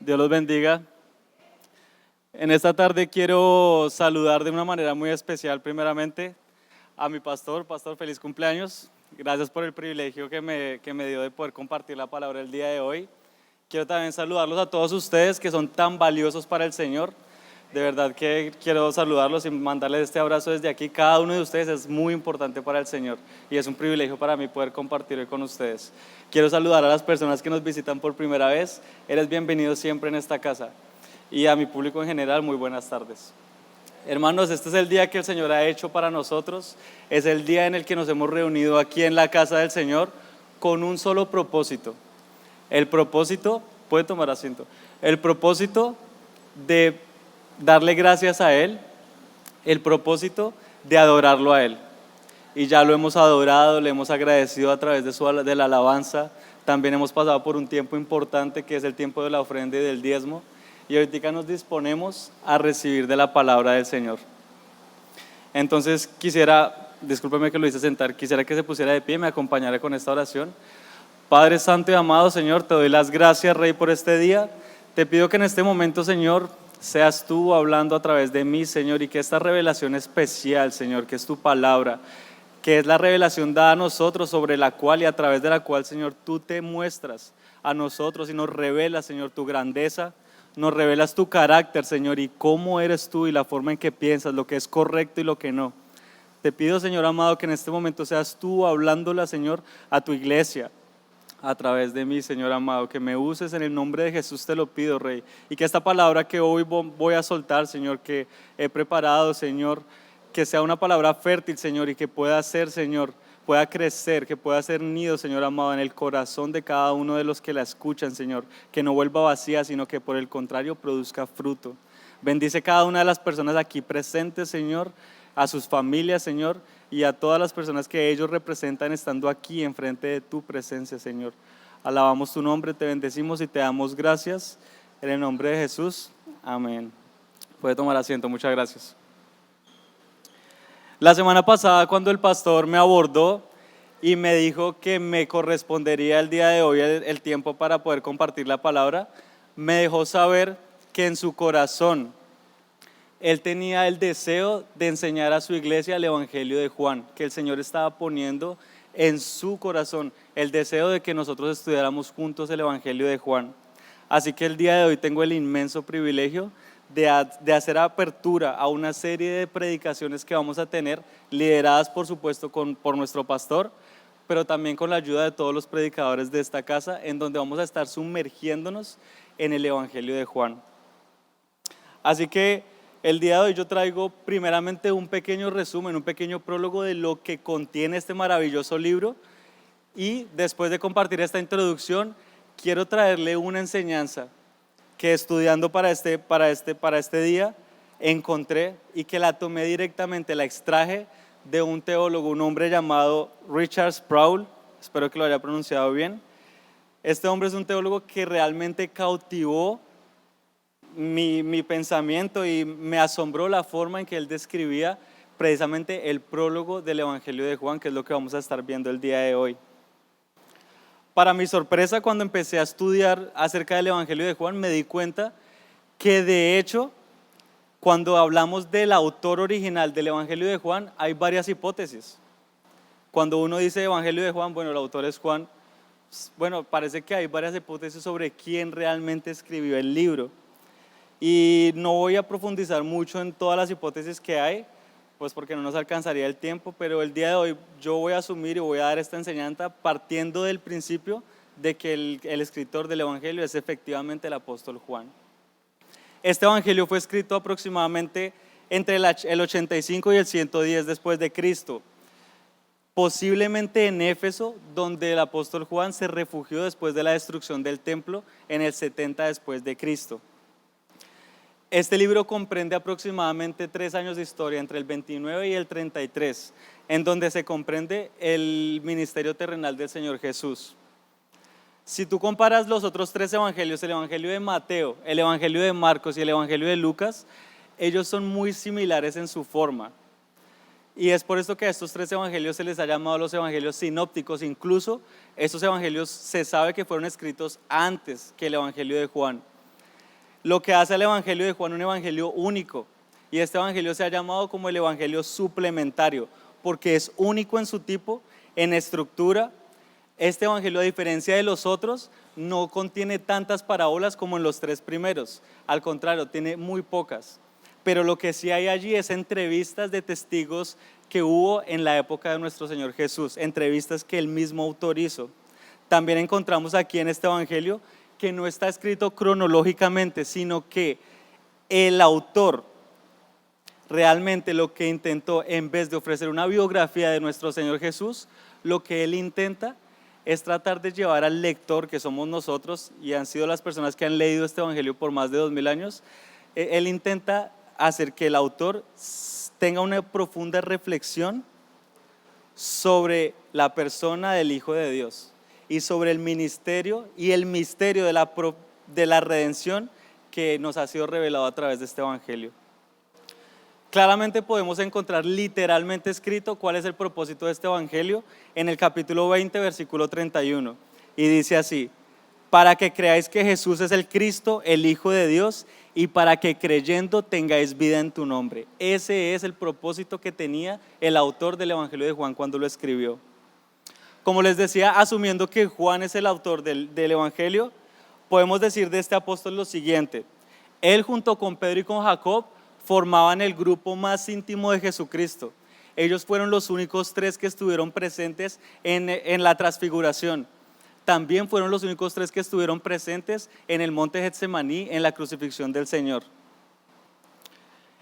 Dios los bendiga. En esta tarde quiero saludar de una manera muy especial primeramente a mi pastor. Pastor, feliz cumpleaños. Gracias por el privilegio que me dio de poder compartir la palabra el día de hoy. Quiero también saludarlos a todos ustedes que son tan valiosos para el Señor. De verdad que quiero saludarlos y mandarles este abrazo desde aquí. Cada uno de ustedes es muy importante para el Señor y es un privilegio para mí poder compartir hoy con ustedes. Quiero saludar a las personas que nos visitan por primera vez. Eres bienvenido siempre en esta casa. Y a mi público en general, muy buenas tardes. Hermanos, este es el día que el Señor ha hecho para nosotros. Es el día en el que nos hemos reunido aquí en la casa del Señor con un solo propósito. El propósito, puede tomar asiento, el propósito de darle gracias a Él, el propósito de adorarlo a Él. Y ya lo hemos adorado, le hemos agradecido a través de la alabanza. También hemos pasado por un tiempo importante que es el tiempo de la ofrenda y del diezmo. Y ahorita nos disponemos a recibir de la palabra del Señor. Entonces discúlpeme que lo hice sentar, quisiera que se pusiera de pie y me acompañara con esta oración. Padre santo y amado, Señor, te doy las gracias, Rey, por este día. Te pido que en este momento, Señor, seas tú hablando a través de mí, Señor, y que esta revelación especial, Señor, que es tu palabra, que es la revelación dada a nosotros sobre la cual y a través de la cual, Señor, tú te muestras a nosotros y nos revelas, Señor, tu grandeza, nos revelas tu carácter, Señor, y cómo eres tú y la forma en que piensas, lo que es correcto y lo que no. Te pido, Señor amado, que en este momento seas tú hablándola, Señor, a tu iglesia, a través de mí, Señor amado, que me uses en el nombre de Jesús, te lo pido, Rey, y que esta palabra que hoy voy a soltar, Señor, que he preparado, Señor, que sea una palabra fértil, Señor, y que pueda ser, Señor, pueda crecer, que pueda ser nido, Señor amado, en el corazón de cada uno de los que la escuchan, Señor, que no vuelva vacía, sino que por el contrario produzca fruto. Bendice cada una de las personas aquí presentes, Señor, a sus familias, Señor, y a todas las personas que ellos representan estando aquí enfrente de tu presencia, Señor. Alabamos tu nombre, te bendecimos y te damos gracias en el nombre de Jesús. Amén. Puede tomar asiento, muchas gracias. La semana pasada, cuando el pastor me abordó y me dijo que me correspondería el día de hoy el tiempo para poder compartir la palabra, me dejó saber que en su corazón él tenía el deseo de enseñar a su iglesia el Evangelio de Juan, que el Señor estaba poniendo en su corazón el deseo de que nosotros estudiáramos juntos el Evangelio de Juan. Así que el día de hoy tengo el inmenso privilegio de hacer apertura a una serie de predicaciones que vamos a tener, lideradas por supuesto por nuestro pastor, pero también con la ayuda de todos los predicadores de esta casa, en donde vamos a estar sumergiéndonos en el Evangelio de Juan. Así que el día de hoy yo traigo primeramente un pequeño resumen, un pequeño prólogo de lo que contiene este maravilloso libro, y después de compartir esta introducción quiero traerle una enseñanza que estudiando para este día encontré y que la tomé directamente, la extraje de un teólogo, un hombre llamado Richard Sproul, espero que lo haya pronunciado bien. Este hombre es un teólogo que realmente cautivó mi pensamiento y me asombró la forma en que él describía precisamente el prólogo del Evangelio de Juan, que es lo que vamos a estar viendo el día de hoy. Para mi sorpresa, cuando empecé a estudiar acerca del Evangelio de Juan, me di cuenta que de hecho, cuando hablamos del autor original del Evangelio de Juan, hay varias hipótesis. Cuando uno dice Evangelio de Juan, bueno, el autor es Juan, bueno, parece que hay varias hipótesis sobre quién realmente escribió el libro. Y no voy a profundizar mucho en todas las hipótesis que hay, pues porque no nos alcanzaría el tiempo, pero el día de hoy yo voy a asumir y voy a dar esta enseñanza partiendo del principio de que el escritor del Evangelio es efectivamente el apóstol Juan. Este Evangelio fue escrito aproximadamente entre el 85 y el 110 después de Cristo, posiblemente en Éfeso, donde el apóstol Juan se refugió después de la destrucción del templo en el 70 después de Cristo. Este libro comprende aproximadamente 3 años de historia, entre el 29 y el 33, en donde se comprende el ministerio terrenal del Señor Jesús. Si tú comparas los otros 3 evangelios, el evangelio de Mateo, el evangelio de Marcos y el evangelio de Lucas, ellos son muy similares en su forma. Y es por esto que a estos 3 evangelios se les ha llamado los evangelios sinópticos. Incluso estos evangelios se sabe que fueron escritos antes que el evangelio de Juan. lo que hace al Evangelio de Juan un evangelio único. Y este evangelio se ha llamado como el evangelio suplementario, porque es único en su tipo, en estructura. Este evangelio, a diferencia de los otros, no contiene tantas parábolas como en los 3 primeros. Al contrario, tiene muy pocas. Pero lo que sí hay allí es entrevistas de testigos que hubo en la época de nuestro Señor Jesús, entrevistas que él mismo autor hizo. También encontramos aquí en este evangelio que no está escrito cronológicamente, sino que el autor realmente lo que intentó, en vez de ofrecer una biografía de nuestro Señor Jesús, lo que él intenta es tratar de llevar al lector, que somos nosotros y han sido las personas que han leído este evangelio por más de 2000 años, él intenta hacer que el autor tenga una profunda reflexión sobre la persona del Hijo de Dios y sobre el ministerio y el misterio de la redención que nos ha sido revelado a través de este evangelio. Claramente podemos encontrar literalmente escrito cuál es el propósito de este evangelio en el capítulo 20, versículo 31. Y dice así: para que creáis que Jesús es el Cristo, el Hijo de Dios, y para que creyendo tengáis vida en tu nombre. Ese es el propósito que tenía el autor del evangelio de Juan cuando lo escribió. Como les decía, asumiendo que Juan es el autor del evangelio, podemos decir de este apóstol lo siguiente: él junto con Pedro y con Jacob formaban el grupo más íntimo de Jesucristo. Ellos fueron los únicos 3 que estuvieron presentes en la transfiguración. También fueron los únicos 3 que estuvieron presentes en el monte Getsemaní, en la crucifixión del Señor.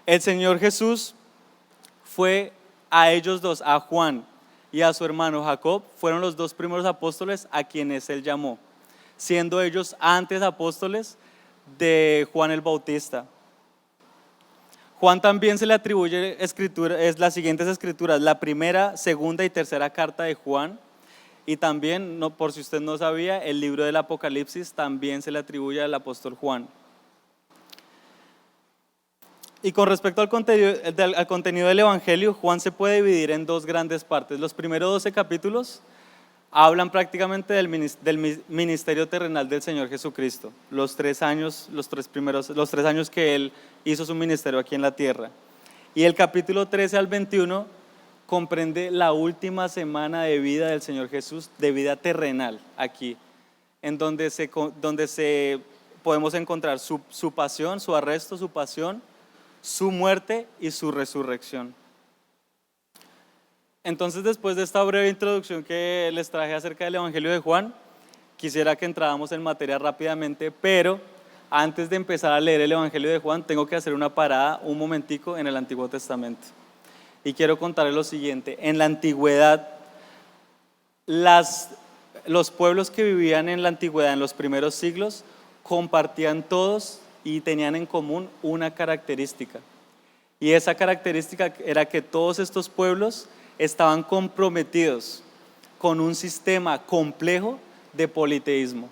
El Señor Jesús fue a ellos 2, a Juan y a su hermano Jacob, fueron los 2 primeros apóstoles a quienes él llamó, siendo ellos antes apóstoles de Juan el Bautista. Juan también se le atribuye las siguientes escrituras: la primera, segunda y tercera carta de Juan, y también, por si usted no sabía, el libro del Apocalipsis también se le atribuye al apóstol Juan. Y con respecto al contenido del evangelio, Juan se puede dividir en 2 grandes partes. Los primeros 12 capítulos hablan prácticamente del ministerio terrenal del Señor Jesucristo, los 3 años que él hizo su ministerio aquí en la tierra. Y el capítulo 13 al 21 comprende la última semana de vida del Señor Jesús, de vida terrenal aquí, en donde podemos encontrar su pasión, su arresto, su pasión, su muerte y su resurrección. Entonces, después de esta breve introducción que les traje acerca del evangelio de Juan, quisiera que entráramos en materia rápidamente, pero antes de empezar a leer el evangelio de Juan, tengo que hacer una parada un momentico en el Antiguo Testamento. Y quiero contarles lo siguiente: en la antigüedad, los pueblos que vivían en la antigüedad, en los primeros siglos, compartían todos y tenían en común una característica. Y esa característica era que todos estos pueblos estaban comprometidos con un sistema complejo de politeísmo.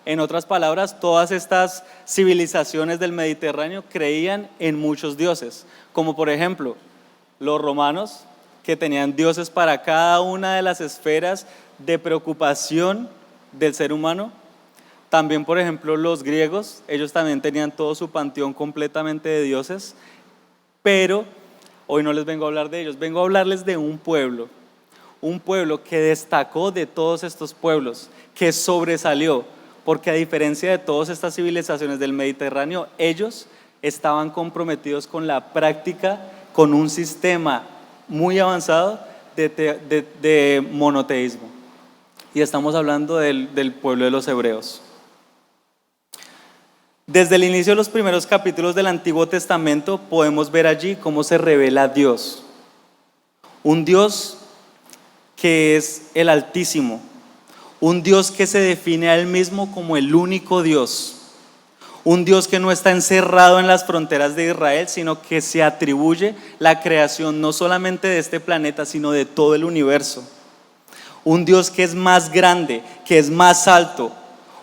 En otras palabras, todas estas civilizaciones del Mediterráneo creían en muchos dioses, como por ejemplo los romanos, que tenían dioses para cada una de las esferas de preocupación del ser humano. También, por ejemplo, los griegos, ellos también tenían todo su panteón completamente de dioses, pero hoy no les vengo a hablar de ellos, vengo a hablarles de un pueblo que destacó de todos estos pueblos, que sobresalió, porque a diferencia de todas estas civilizaciones del Mediterráneo, ellos estaban comprometidos con la práctica, con un sistema muy avanzado de monoteísmo. Y estamos hablando del pueblo de los hebreos. Desde el inicio de los primeros capítulos del Antiguo Testamento podemos ver allí cómo se revela Dios. Un Dios que es el Altísimo, un Dios que se define a Él mismo como el único Dios, un Dios que no está encerrado en las fronteras de Israel, sino que se atribuye la creación no solamente de este planeta, sino de todo el universo. Un Dios que es más grande, que es más alto,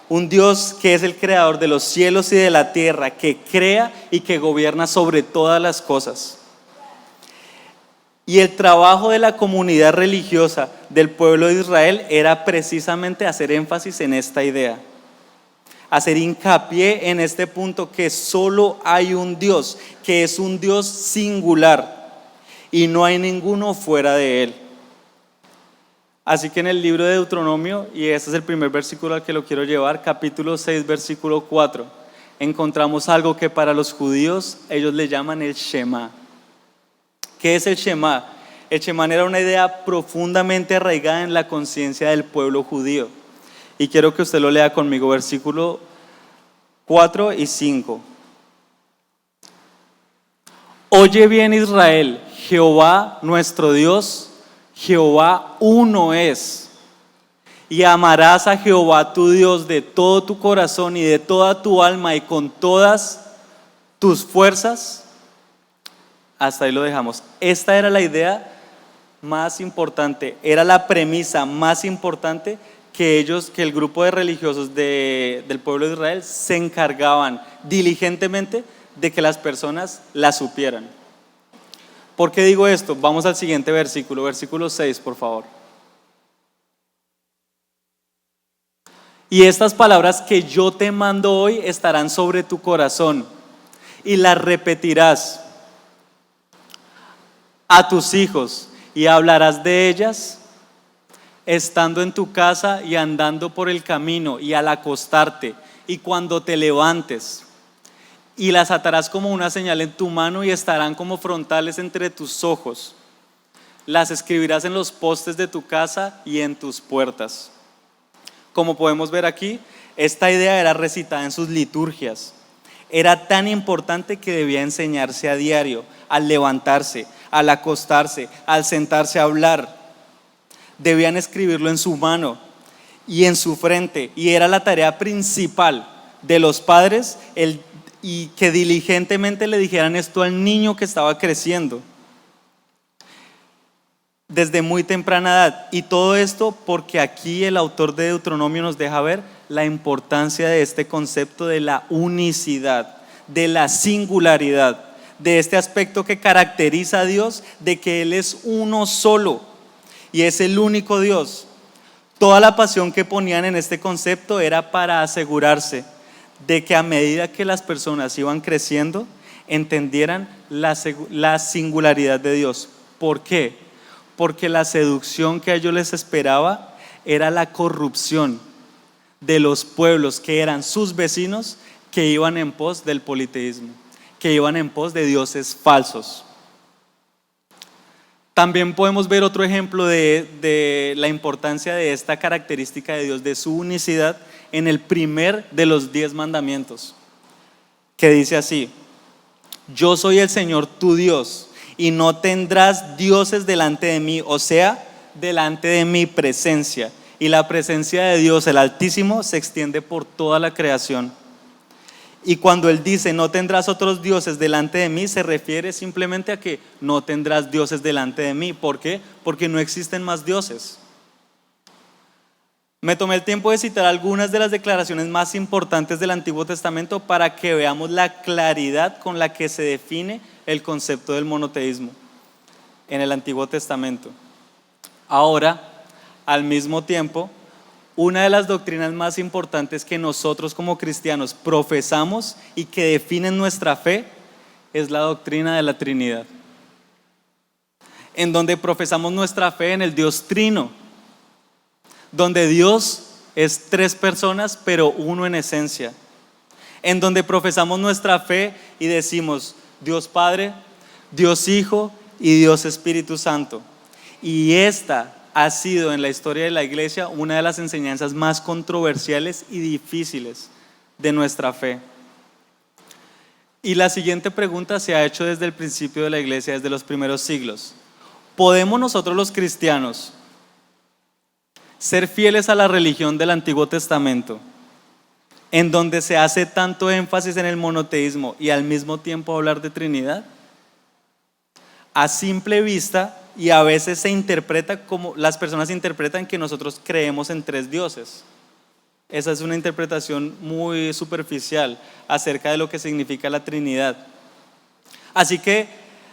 un Dios que es el creador de los cielos y de la tierra, que crea y que gobierna sobre todas las cosas. Y el trabajo de la comunidad religiosa del pueblo de Israel era precisamente hacer énfasis en esta idea. hacer hincapié en este punto que solo hay un Dios, que es un Dios singular y no hay ninguno fuera de Él. Así que en el libro de Deuteronomio, y este es el primer versículo al que lo quiero llevar, capítulo 6, versículo 4, encontramos algo que para los judíos ellos le llaman el Shema. ¿Qué es el Shema? El Shema era una idea profundamente arraigada en la conciencia del pueblo judío. Y quiero que usted lo lea conmigo, versículo 4 y 5. Oye bien, Israel, Jehová nuestro Dios, Jehová uno es. Y amarás a Jehová tu Dios de todo tu corazón y de toda tu alma y con todas tus fuerzas. Hasta ahí lo dejamos. Esta era la idea más importante, era la premisa más importante que el grupo de religiosos del pueblo de Israel se encargaban diligentemente de que las personas la supieran. ¿Por qué digo esto? Vamos al siguiente versículo, versículo 6, por favor. Y estas palabras que yo te mando hoy estarán sobre tu corazón y las repetirás a tus hijos y hablarás de ellas estando en tu casa y andando por el camino y al acostarte y cuando te levantes, y las atarás como una señal en tu mano y estarán como frontales entre tus ojos. Las escribirás en los postes de tu casa y en tus puertas. Como podemos ver aquí, esta idea era recitada en sus liturgias. Era tan importante que debía enseñarse a diario, al levantarse, al acostarse, al sentarse a hablar. Debían escribirlo en su mano y en su frente, y era la tarea principal de los padres y que diligentemente le dijeran esto al niño que estaba creciendo desde muy temprana edad. Y todo esto porque aquí el autor de Deuteronomio nos deja ver la importancia de este concepto de la unicidad, de la singularidad, de este aspecto que caracteriza a Dios, de que Él es uno solo y es el único Dios. Toda la pasión que ponían en este concepto era para asegurarse de que a medida que las personas iban creciendo, entendieran la singularidad de Dios. ¿Por qué? Porque la seducción que a ellos les esperaba era la corrupción de los pueblos que eran sus vecinos, que iban en pos del politeísmo, que iban en pos de dioses falsos. También podemos ver otro ejemplo de la importancia de esta característica de Dios, de su unicidad, en el primer de los 10 mandamientos, que dice así: yo soy el Señor tu Dios y no tendrás dioses delante de mí, o sea, delante de mi presencia. Y la presencia de Dios, el Altísimo, se extiende por toda la creación. Y cuando Él dice no tendrás otros dioses delante de mí, se refiere simplemente a que no tendrás dioses delante de mí. ¿Por qué? Porque no existen más dioses. Me tomé el tiempo de citar algunas de las declaraciones más importantes del Antiguo Testamento para que veamos la claridad con la que se define el concepto del monoteísmo en el Antiguo Testamento. Ahora, al mismo tiempo, una de las doctrinas más importantes que nosotros como cristianos profesamos y que definen nuestra fe es la doctrina de la Trinidad, en donde profesamos nuestra fe en el Dios Trino, donde Dios es 3 personas pero uno en esencia, en donde profesamos nuestra fe y decimos Dios Padre, Dios Hijo y Dios Espíritu Santo. Y esta ha sido en la historia de la iglesia una de las enseñanzas más controversiales y difíciles de nuestra fe. Y la siguiente pregunta se ha hecho desde el principio de la iglesia, desde los primeros siglos: ¿podemos nosotros los cristianos ser fieles a la religión del Antiguo Testamento, en donde se hace tanto énfasis en el monoteísmo y al mismo tiempo hablar de Trinidad? A simple vista, y a veces se interpreta como las personas interpretan que nosotros creemos en 3 dioses. Esa es una interpretación muy superficial acerca de lo que significa la Trinidad. Así que,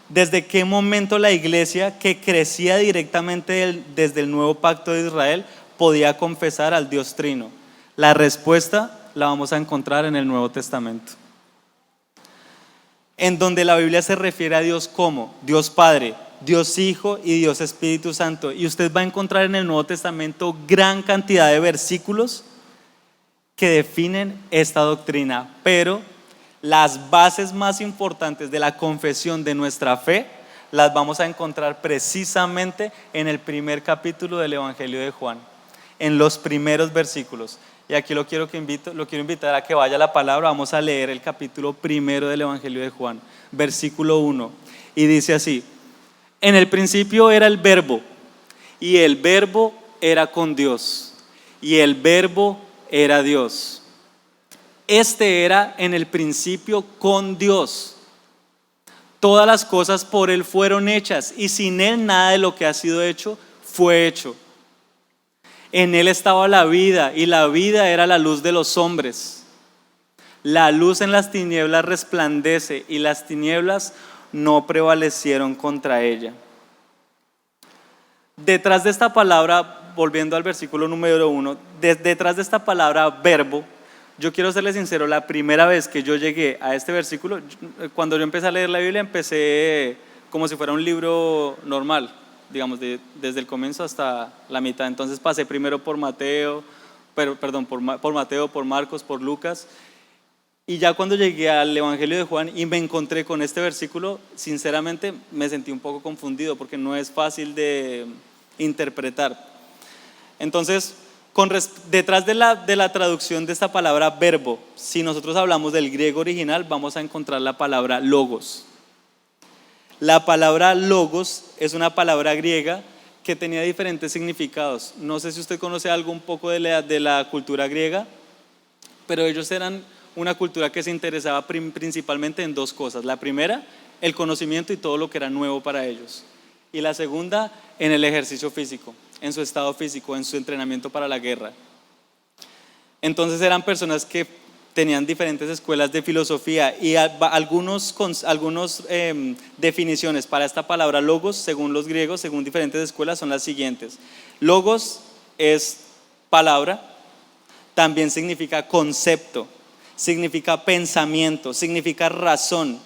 ¿desde qué momento la iglesia, que crecía directamente desde el nuevo pacto de Israel, podía confesar al Dios Trino? La respuesta la vamos a encontrar en el Nuevo Testamento, en donde la Biblia se refiere a Dios como Dios Padre, Dios Hijo y Dios Espíritu Santo. Y usted va a encontrar en el Nuevo Testamento gran cantidad de versículos que definen esta doctrina, pero las bases más importantes de la confesión de nuestra fe las vamos a encontrar precisamente en el primer capítulo del Evangelio de Juan, en los primeros versículos. Y aquí lo quiero invitar a que vaya a la palabra. Vamos a leer el capítulo primero del Evangelio de Juan, versículo 1, y dice así: en el principio era el Verbo, y el Verbo era con Dios, y el Verbo era Dios. Este era en el principio con Dios. Todas las cosas por Él fueron hechas, y sin Él nada de lo que ha sido hecho fue hecho. En Él estaba la vida, y la vida era la luz de los hombres. La luz en las tinieblas resplandece, y las tinieblas no prevalecieron contra ella. Detrás de esta palabra, volviendo al versículo número 1, detrás de esta palabra verbo, yo quiero serle sincero, la primera vez que yo llegué a este versículo, cuando yo empecé a leer la Biblia, empecé como si fuera un libro normal, digamos, desde el comienzo hasta la mitad. Entonces pasé primero por Mateo, por Mateo, por Marcos, por Lucas. Y ya cuando llegué al Evangelio de Juan y me encontré con este versículo, sinceramente me sentí un poco confundido porque no es fácil de interpretar. Entonces, detrás de la traducción de esta palabra verbo, si nosotros hablamos del griego original, vamos a encontrar la palabra logos. La palabra logos es una palabra griega que tenía diferentes significados. No sé si usted conoce algo un poco de la cultura griega, pero ellos eran una cultura que se interesaba principalmente en dos cosas. La primera, el conocimiento y todo lo que era nuevo para ellos. Y la segunda, en el ejercicio físico, en su estado físico, en su entrenamiento para la guerra. Entonces eran personas que tenían diferentes escuelas de filosofía y algunas definiciones para esta palabra logos, según los griegos, según diferentes escuelas, son las siguientes. Logos es palabra, también significa concepto, significa pensamiento, significa razón.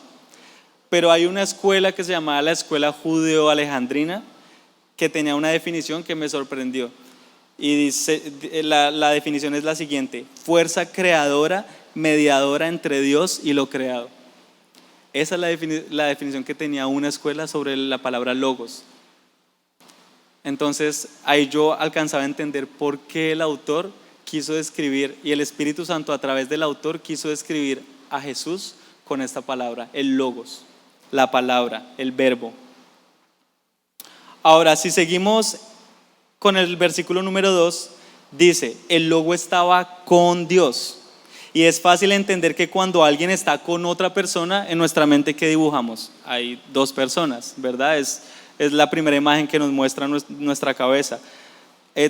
Pero hay una escuela que se llamaba la escuela judeo-alejandrina que tenía una definición que me sorprendió. Y dice, la definición es la siguiente: fuerza creadora, mediadora entre Dios y lo creado. Esa es la definición que tenía una escuela sobre la palabra logos. Entonces ahí yo alcanzaba a entender por qué el autor quiso describir, y el Espíritu Santo a través del autor quiso describir a Jesús con esta palabra, el logos, la palabra, el verbo. Ahora, si seguimos con el versículo número 2, dice: el logo estaba con Dios. Y es fácil entender que cuando alguien está con otra persona, en nuestra mente, ¿qué dibujamos? Hay dos personas, ¿verdad? Es la primera imagen que nos muestra nuestra cabeza.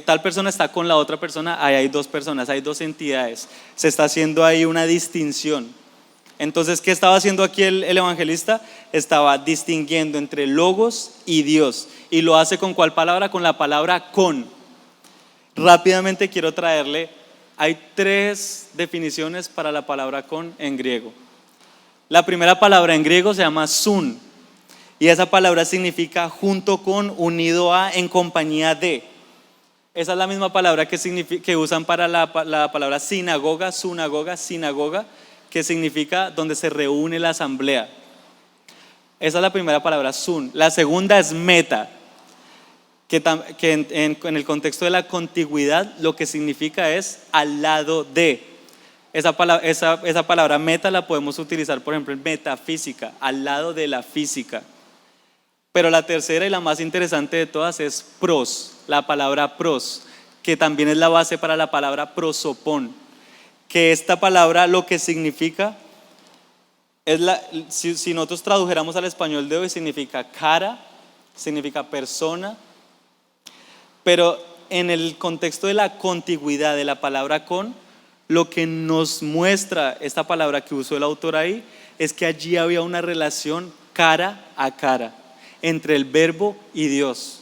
Tal persona está con la otra persona, ahí hay dos personas, hay dos entidades. Se está haciendo ahí una distinción. Entonces, ¿qué estaba haciendo aquí el evangelista? Estaba distinguiendo entre logos y Dios. ¿Y lo hace con cuál palabra? Con la palabra con. Rápidamente quiero traerle, hay 3 definiciones para la palabra con en griego. La primera palabra en griego se llama sun, y esa palabra significa junto con, unido a, en compañía de. Esa es la misma palabra que usan para la palabra sinagoga, que significa donde se reúne la asamblea. Esa es la primera palabra, sun. La segunda es meta, que en el contexto de la contigüidad lo que significa es al lado de. Esa palabra meta la podemos utilizar, por ejemplo, en metafísica, al lado de la física. Pero la tercera y la más interesante de todas es pros, la palabra pros, que también es la base para la palabra prosopón, que esta palabra lo que significa es si nosotros tradujéramos al español de hoy, significa cara, significa persona, pero en el contexto de la contigüidad de la palabra con, lo que nos muestra esta palabra que usó el autor ahí es que allí había una relación cara a cara entre el verbo y Dios,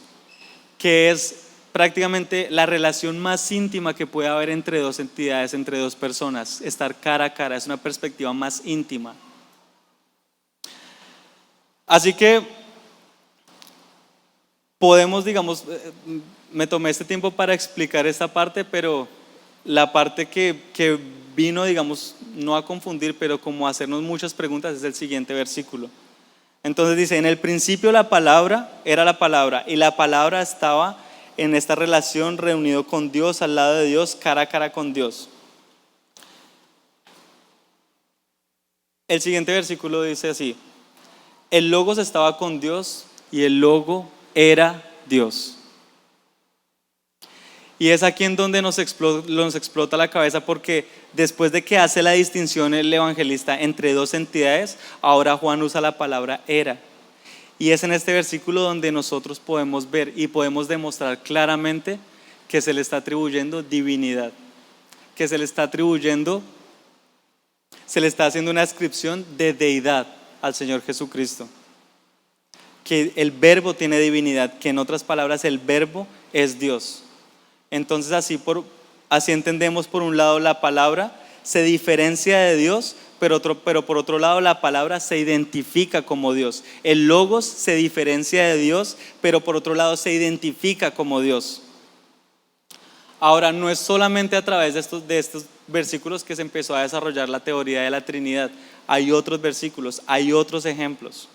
que es prácticamente la relación más íntima que puede haber entre dos entidades, entre dos personas. Estar cara a cara, es una perspectiva más íntima. Así que podemos, digamos, me tomé este tiempo para explicar esta parte, pero la parte que vino, digamos, no a confundir, pero como a hacernos muchas preguntas es el siguiente versículo. Entonces dice, en el principio la palabra era la palabra, y la palabra estaba en esta relación reunido con Dios, al lado de Dios, cara a cara con Dios. El siguiente versículo dice así, el Logos estaba con Dios y el Logo era Dios. Y es aquí en donde nos explota la cabeza, porque después de que hace la distinción el evangelista entre dos entidades, ahora Juan usa la palabra era. Y es en este versículo donde nosotros podemos ver y podemos demostrar claramente que se le está atribuyendo divinidad, que se le está haciendo una ascripción de deidad al Señor Jesucristo. Que el verbo tiene divinidad, que en otras palabras el verbo es Dios. Entonces así entendemos, por un lado, la palabra se diferencia de Dios, pero por otro lado la palabra se identifica como Dios. El Logos se diferencia de Dios, pero por otro lado se identifica como Dios. Ahora, no es solamente a través de estos versículos que se empezó a desarrollar la teoría de la Trinidad. Hay otros versículos, hay otros ejemplos.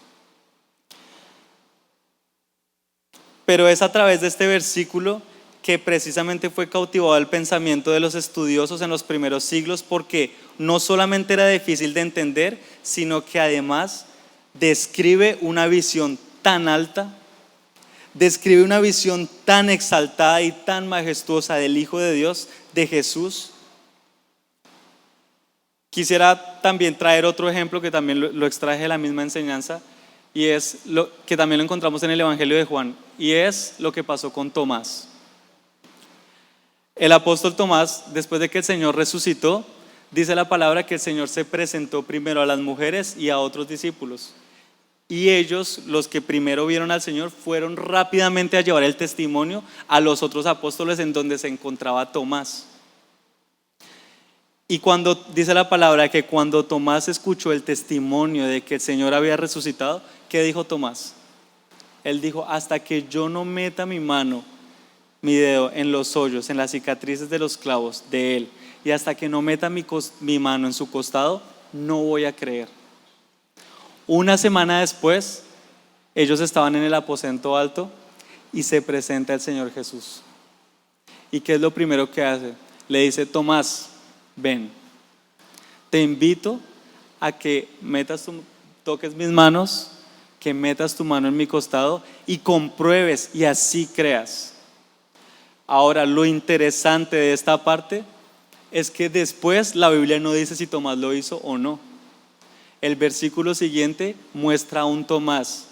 Pero es a través de este versículo que precisamente fue cautivado el pensamiento de los estudiosos en los primeros siglos, porque no solamente era difícil de entender, sino que además describe una visión tan alta, describe una visión tan exaltada y tan majestuosa del Hijo de Dios, de Jesús. Quisiera también traer otro ejemplo que también lo extraje de la misma enseñanza, y es lo que también lo encontramos en el Evangelio de Juan, y es lo que pasó con Tomás. El apóstol Tomás, después de que el Señor resucitó, dice la palabra que el Señor se presentó primero a las mujeres y a otros discípulos. Y ellos, los que primero vieron al Señor, fueron rápidamente a llevar el testimonio a los otros apóstoles en donde se encontraba Tomás. Y cuando dice la palabra que cuando Tomás escuchó el testimonio de que el Señor había resucitado, ¿qué dijo Tomás? Él dijo, hasta que yo no meta mi mi dedo en los hoyos, en las cicatrices de los clavos de él, y hasta que no meta mi mano en su costado, no voy a creer. Una semana después, ellos estaban en el aposento alto y se presenta el Señor Jesús. ¿Y qué es lo primero que hace? Le dice, Tomás, ven, te invito a que toques mis manos, que metas tu mano en mi costado y compruebes y así creas. Ahora, lo interesante de esta parte es que después la Biblia no dice si Tomás lo hizo o no. El versículo siguiente muestra a un Tomás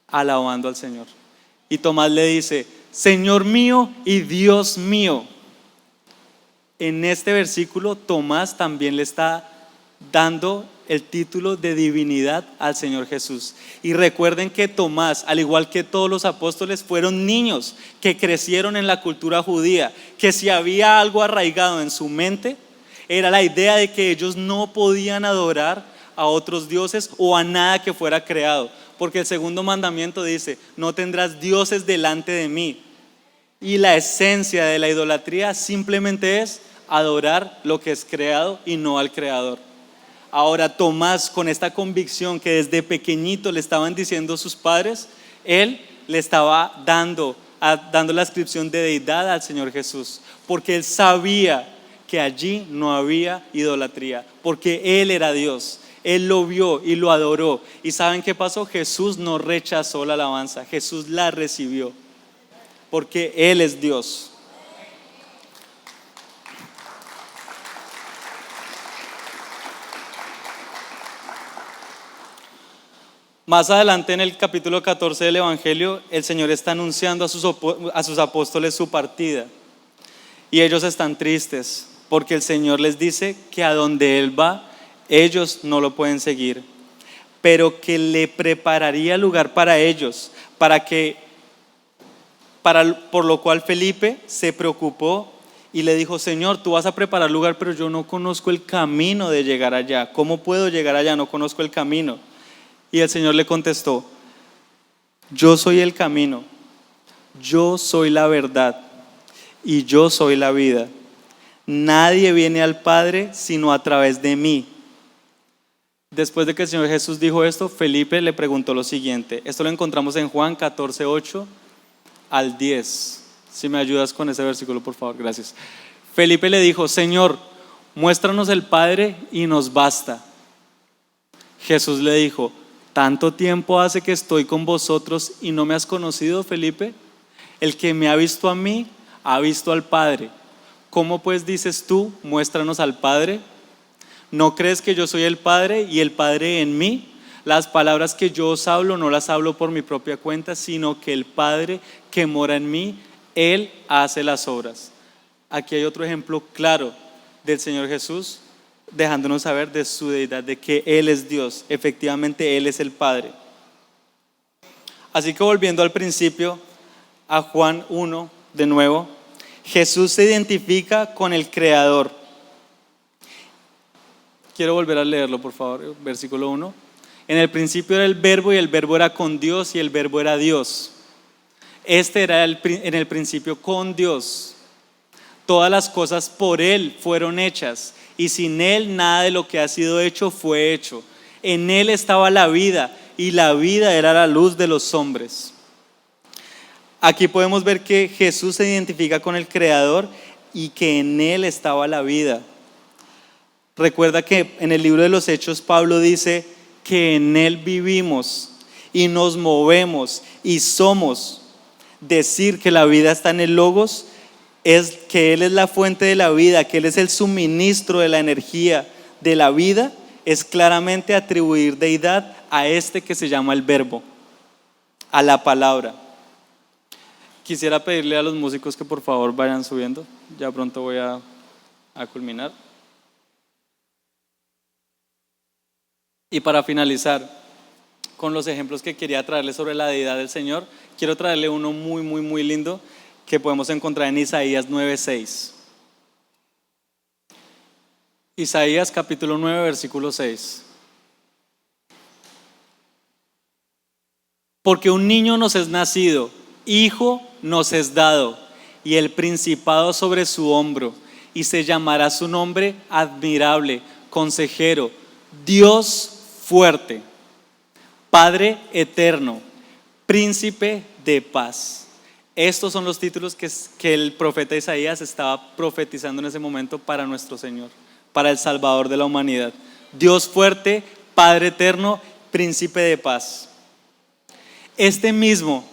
alabando al Señor. Y Tomás le dice, Señor mío y Dios mío. En este versículo Tomás también le está dando el título de divinidad al Señor Jesús. Y recuerden que Tomás, al igual que todos los apóstoles, fueron niños que crecieron en la cultura judía, que si había algo arraigado en su mente, era la idea de que ellos no podían adorar a otros dioses o a nada que fuera creado, porque el segundo mandamiento dice, no tendrás dioses delante de mí. Y la esencia de la idolatría simplemente es adorar lo que es creado y no al creador. Ahora Tomás, con esta convicción que desde pequeñito le estaban diciendo sus padres, él le estaba dando la ascripción de deidad al Señor Jesús, porque él sabía que allí no había idolatría, porque él era Dios. Él lo vio y lo adoró. ¿Y saben qué pasó? Jesús no rechazó la alabanza, Jesús la recibió, porque él es Dios. Más adelante en el capítulo 14 del Evangelio, el Señor está anunciando a sus apóstoles su partida. Y ellos están tristes porque el Señor les dice que a donde Él va, ellos no lo pueden seguir, pero que le prepararía lugar para ellos, para que por lo cual Felipe se preocupó y le dijo: Señor, tú vas a preparar lugar, pero yo no conozco el camino de llegar allá. ¿Cómo puedo llegar allá? No conozco el camino. Y el Señor le contestó: yo soy el camino, yo soy la verdad y yo soy la vida. Nadie viene al Padre sino a través de mí. Después de que el Señor Jesús dijo esto, Felipe le preguntó lo siguiente. Esto lo encontramos en Juan 14, 8 al 10. Si me ayudas con ese versículo, por favor, gracias. Felipe le dijo: Señor, muéstranos el Padre y nos basta. Jesús le dijo: ¿tanto tiempo hace que estoy con vosotros y no me has conocido, Felipe? El que me ha visto a mí, ha visto al Padre. ¿Cómo pues dices tú, muéstranos al Padre? ¿No crees que yo soy el Padre y el Padre en mí? Las palabras que yo os hablo no las hablo por mi propia cuenta, sino que el Padre que mora en mí, Él hace las obras. Aquí hay otro ejemplo claro del Señor Jesús, dejándonos saber de su deidad, de que Él es Dios. Efectivamente, Él es el Padre. Así que volviendo al principio, a Juan 1, de nuevo, Jesús se identifica con el Creador. Quiero volver a leerlo, por favor, versículo 1. En el principio era el Verbo y el Verbo era con Dios y el Verbo era Dios. Este era en el principio con Dios. Todas las cosas por Él fueron hechas y sin Él nada de lo que ha sido hecho fue hecho. En Él estaba la vida y la vida era la luz de los hombres. Aquí podemos ver que Jesús se identifica con el Creador y que en Él estaba la vida. Recuerda que en el libro de los Hechos Pablo dice que en Él vivimos y nos movemos y somos. Decir que la vida está en el Logos es que Él es la fuente de la vida, que Él es el suministro de la energía de la vida, es claramente atribuir deidad a este que se llama el Verbo, a la palabra. Quisiera pedirle a los músicos que por favor vayan subiendo, ya pronto voy a culminar. Y para finalizar con los ejemplos que quería traerles sobre la deidad del Señor, quiero traerle uno muy lindo que podemos encontrar en Isaías 9:6. Isaías capítulo 9, versículo 6. Porque un niño nos es nacido, hijo nos es dado, y el principado sobre su hombro, y se llamará su nombre admirable, consejero, Dios fuerte, Padre eterno, príncipe de paz. Estos son los títulos que el profeta Isaías estaba profetizando en ese momento para nuestro Señor, para el Salvador de la humanidad. Dios fuerte, Padre eterno, príncipe de paz. Este mismo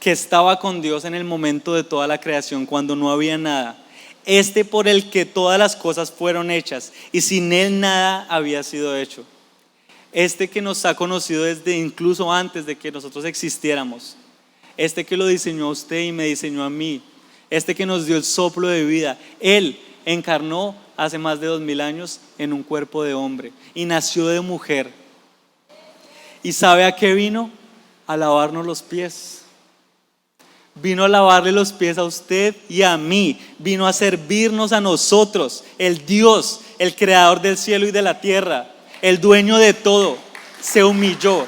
que estaba con Dios en el momento de toda la creación, cuando no había nada, este por el que todas las cosas fueron hechas y sin Él nada había sido hecho. Este que nos ha conocido desde incluso antes de que nosotros existiéramos. Este que lo diseñó a usted y me diseñó a mí. Este que nos dio el soplo de vida. Él encarnó hace más de 2000 años en un cuerpo de hombre y nació de mujer. ¿Y sabe a qué vino? A lavarnos los pies. Vino a lavarle los pies a usted y a mí. Vino a servirnos a nosotros. El Dios, el creador del cielo y de la tierra, el dueño de todo, se humilló.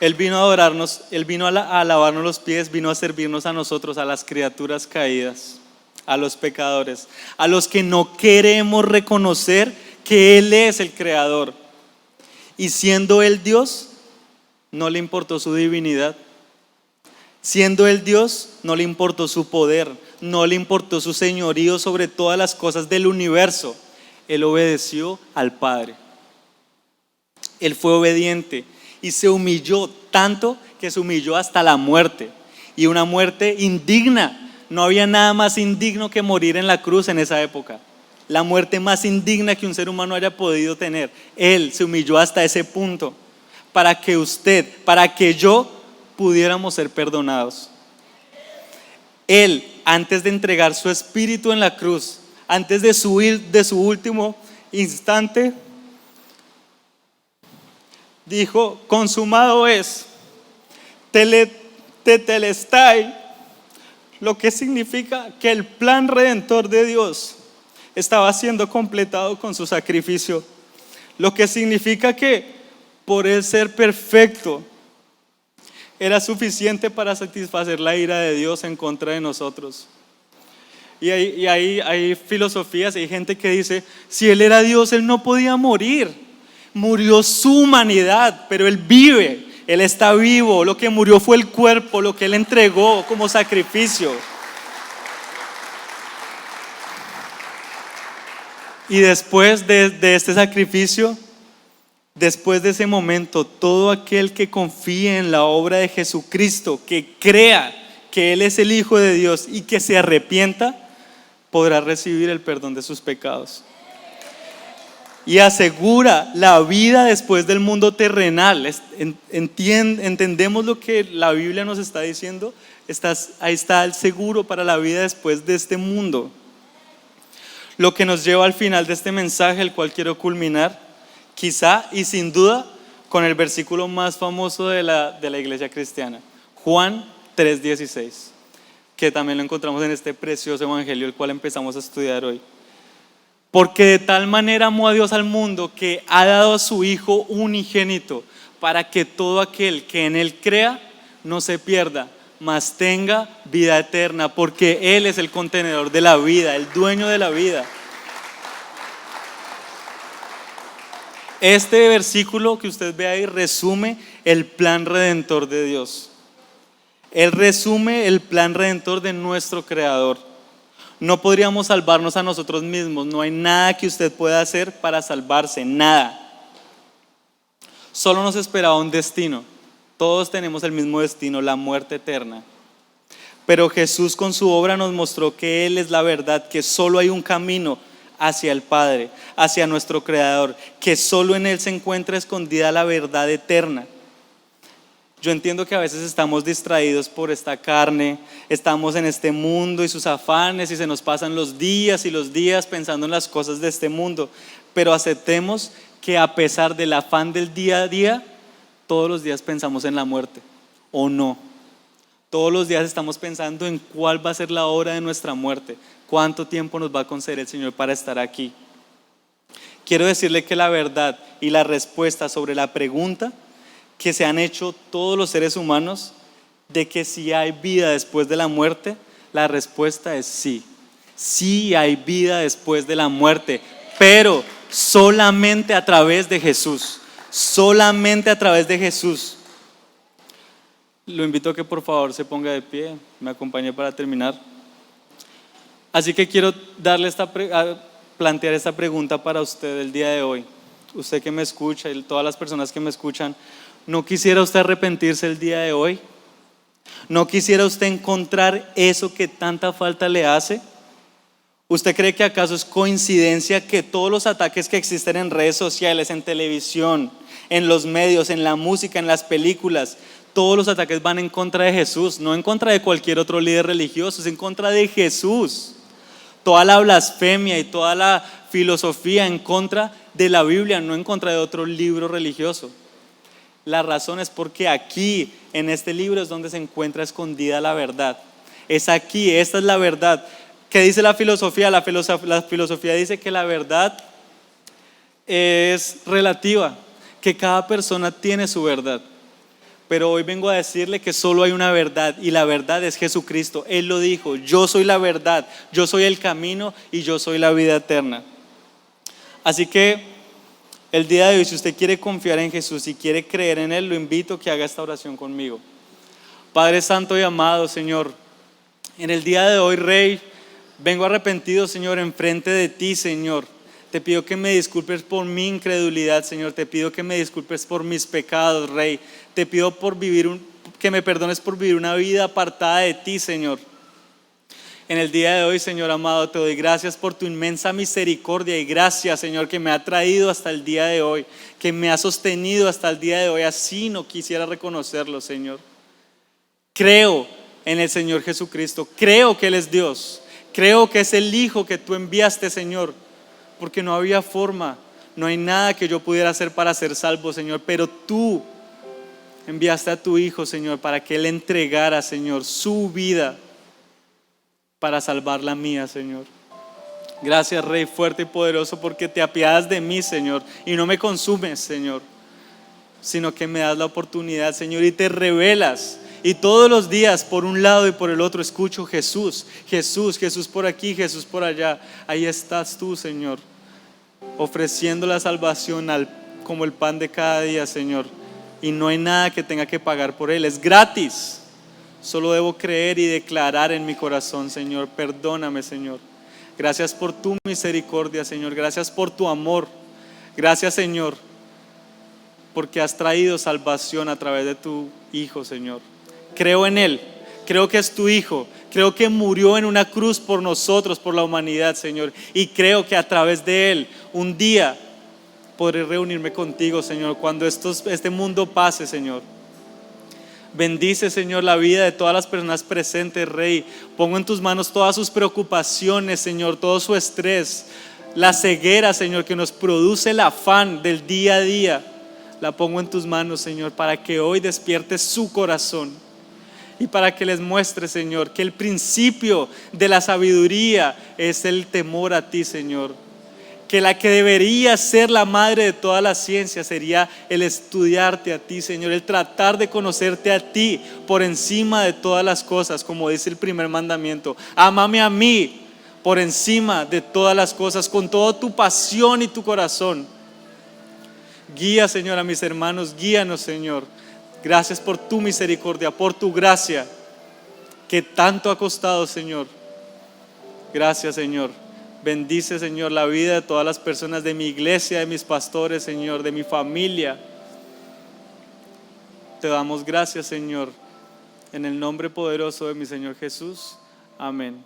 Él vino a adorarnos, Él vino a lavarnos los pies, vino a servirnos a nosotros, a las criaturas caídas, a los pecadores, a los que no queremos reconocer que Él es el creador. Y siendo Él Dios, no le importó su divinidad. Siendo Él Dios, no le importó su poder, no le importó su señorío sobre todas las cosas del universo. Él obedeció al Padre. Él fue obediente y se humilló tanto que se humilló hasta la muerte, y una muerte indigna. No había nada más indigno que morir en la cruz en esa época. La muerte más indigna que un ser humano haya podido tener. Él se humilló hasta ese punto para que usted, para que yo pudiéramos ser perdonados. Él, antes de entregar su espíritu en la cruz, antes de subir de su último instante, dijo, consumado es, tetelestai, lo que significa que el plan redentor de Dios estaba siendo completado con su sacrificio, lo que significa que por él ser perfecto era suficiente para satisfacer la ira de Dios en contra de nosotros. Y hay filosofías, hay gente que dice, si él era Dios, él no podía morir. Murió su humanidad, pero él vive, él está vivo. Lo que murió fue el cuerpo, lo que él entregó como sacrificio. Y después de este sacrificio, después de ese momento, todo aquel que confíe en la obra de Jesucristo, que crea que Él es el Hijo de Dios y que se arrepienta, podrá recibir el perdón de sus pecados. Y asegura la vida después del mundo terrenal. ¿Entendemos lo que la Biblia nos está diciendo? Ahí está el seguro para la vida después de este mundo. Lo que nos lleva al final de este mensaje, el cual quiero culminar, quizá y sin duda, con el versículo más famoso de la iglesia cristiana, Juan 3:16, que también lo encontramos en este precioso evangelio, el cual empezamos a estudiar hoy. Porque de tal manera amó a Dios al mundo, que ha dado a su Hijo unigénito, para que todo aquel que en Él crea no se pierda, mas tenga vida eterna, porque Él es el contenedor de la vida, el dueño de la vida. Este versículo que usted ve ahí resume el plan redentor de Dios. Él resume el plan redentor de nuestro Creador. No podríamos salvarnos a nosotros mismos. No hay nada que usted pueda hacer para salvarse, nada. Solo nos esperaba un destino. Todos tenemos el mismo destino, la muerte eterna. Pero Jesús con su obra nos mostró que Él es la verdad, que solo hay un camino hacia el Padre, hacia nuestro Creador, que solo en Él se encuentra escondida la verdad eterna. Yo entiendo que a veces estamos distraídos por esta carne, estamos en este mundo y sus afanes y se nos pasan los días y los días pensando en las cosas de este mundo, pero aceptemos que a pesar del afán del día a día, todos los días pensamos en la muerte, ¿o no? Todos los días estamos pensando en cuál va a ser la hora de nuestra muerte, cuánto tiempo nos va a conceder el Señor para estar aquí. Quiero decirle que la verdad y la respuesta sobre la pregunta que se han hecho todos los seres humanos de que si hay vida después de la muerte, la respuesta es sí. Sí hay vida después de la muerte, pero solamente a través de Jesús. Solamente a través de Jesús. Lo invito a que por favor se ponga de pie, me acompañe para terminar. Así que quiero plantear esta pregunta para usted el día de hoy. Usted que me escucha y todas las personas que me escuchan, ¿no quisiera usted arrepentirse el día de hoy? ¿No quisiera usted encontrar eso que tanta falta le hace? ¿Usted cree que acaso es coincidencia que todos los ataques que existen en redes sociales, en televisión, en los medios, en la música, en las películas, todos los ataques van en contra de Jesús, no en contra de cualquier otro líder religioso, es en contra de Jesús? Toda la blasfemia y toda la filosofía en contra de la Biblia, no en contra de otro libro religioso. La razón es porque aquí, en este libro, es donde se encuentra escondida la verdad. Es aquí, esta es la verdad. ¿Qué dice la filosofía? La filosofía dice que la verdad es relativa, que cada persona tiene su verdad. Pero hoy vengo a decirle que solo hay una verdad, y la verdad es Jesucristo. Él lo dijo: yo soy la verdad, yo soy el camino y yo soy la vida eterna. Así que el día de hoy, si usted quiere confiar en Jesús y quiere creer en Él, lo invito a que haga esta oración conmigo. Padre santo y amado, Señor, en el día de hoy, Rey, vengo arrepentido, Señor, enfrente de ti, Señor. Te pido que me disculpes por mi incredulidad, Señor. Te pido que me disculpes por mis pecados, Rey. Te pido que me perdones por vivir una vida apartada de ti, Señor. En el día de hoy, Señor amado, te doy gracias por tu inmensa misericordia y gracias, Señor, que me ha traído hasta el día de hoy, que me ha sostenido hasta el día de hoy. Así no quisiera reconocerlo, Señor. Creo en el Señor Jesucristo, creo que Él es Dios, creo que es el Hijo que tú enviaste, Señor, porque no había forma, No hay nada que yo pudiera hacer para ser salvo, Señor, pero tú enviaste a tu Hijo, Señor, para que Él entregara, Señor, su vida para salvar la mía, Señor. Gracias, Rey fuerte y poderoso, porque te apiadas de mí, Señor, y no me consumes, Señor, sino que me das la oportunidad, Señor, y te revelas. Y todos los días, por un lado y por el otro, escucho Jesús, Jesús, Jesús por aquí, Jesús por allá. Ahí estás tú, Señor, ofreciendo la salvación como el pan de cada día, Señor. Y no hay nada que tenga que pagar por Él, es gratis. Solo debo creer y declarar en mi corazón, Señor. Perdóname, Señor. Gracias por tu misericordia, Señor. Gracias por tu amor. Gracias, Señor, porque has traído salvación a través de tu Hijo, Señor. Creo en Él, creo que es tu Hijo, creo que murió en una cruz por nosotros, por la humanidad, Señor. Y creo que a través de Él, un día podré reunirme contigo, Señor, cuando este mundo pase, Señor. Bendice, Señor, la vida de todas las personas presentes, Rey. Pongo en tus manos todas sus preocupaciones, Señor, todo su estrés, la ceguera, Señor, que nos produce el afán del día a día. La pongo en tus manos, Señor, para que hoy despiertes su corazón y para que les muestre, Señor, que el principio de la sabiduría es el temor a ti, Señor. Que la que debería ser la madre de toda la ciencia sería el estudiarte a ti, Señor, el tratar de conocerte a ti por encima de todas las cosas, como dice el primer mandamiento. Ámame a mí por encima de todas las cosas, con toda tu pasión y tu corazón. Guía, Señor, a mis hermanos, guíanos, Señor. Gracias por tu misericordia, por tu gracia, que tanto ha costado, Señor. Gracias, Señor. Bendice, Señor, la vida de todas las personas de mi iglesia, de mis pastores, Señor, de mi familia. Te damos gracias, Señor, en el nombre poderoso de mi Señor Jesús. Amén.